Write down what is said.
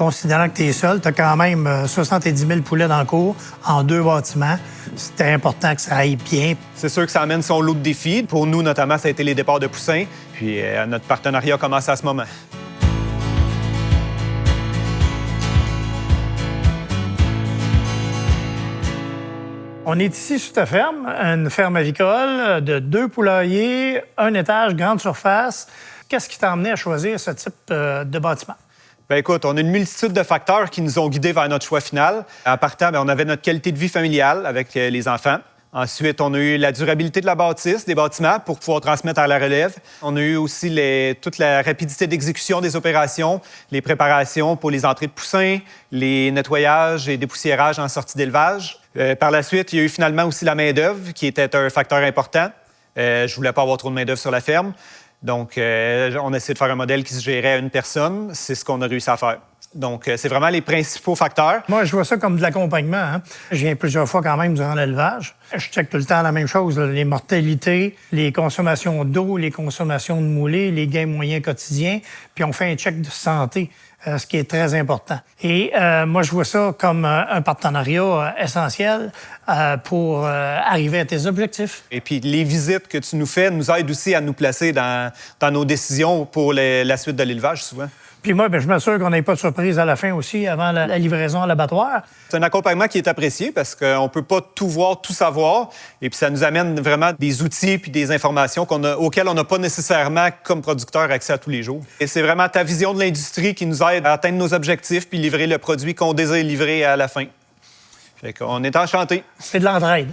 Considérant que tu es seul, tu as quand même 70 000 poulets dans le cours en 2 bâtiments. C'était important que ça aille bien. C'est sûr que ça amène son lot de défis. Pour nous, notamment, ça a été les départs de poussins. Puis notre partenariat commence à ce moment. On est ici sur ta ferme, une ferme avicole de 2 poulaillers, 1 étage, grande surface. Qu'est-ce qui t'a amené à choisir ce type de bâtiment? Bien, écoute, on a une multitude de facteurs qui nous ont guidés vers notre choix final. En partant, on avait notre qualité de vie familiale avec les enfants. Ensuite, on a eu la durabilité de la bâtisse, des bâtiments, pour pouvoir transmettre à la relève. On a eu aussi toute la rapidité d'exécution des opérations, les préparations pour les entrées de poussins, les nettoyages et dépoussiérages en sortie d'élevage. Par la suite, il y a eu finalement aussi la main-d'œuvre, qui était un facteur important. Je voulais pas avoir trop de main-d'œuvre sur la ferme. Donc, on a essayé de faire un modèle qui se gérait à une personne. C'est ce qu'on a réussi à faire. Donc, c'est vraiment les principaux facteurs. Moi, je vois ça comme de l'accompagnement. Hein? Je viens plusieurs fois quand même durant l'élevage. Je check tout le temps la même chose, là, les mortalités, les consommations d'eau, les consommations de moulées, les gains moyens quotidiens. Puis on fait un check de santé, ce qui est très important. Et moi, je vois ça comme un partenariat essentiel pour arriver à tes objectifs. Et puis, les visites que tu nous fais nous aident aussi à nous placer dans nos décisions pour la suite de l'élevage, souvent. Puis moi, je m'assure qu'on n'ait pas de surprise à la fin aussi, avant la livraison à l'abattoir. C'est un accompagnement qui est apprécié parce qu'on ne peut pas tout voir, tout savoir. Et puis ça nous amène vraiment des outils puis des informations auxquelles on n'a pas nécessairement, comme producteur, accès à tous les jours. Et c'est vraiment ta vision de l'industrie qui nous aide à atteindre nos objectifs puis livrer le produit qu'on désire livrer à la fin. Fait qu'on est enchantés. C'est de l'entraide.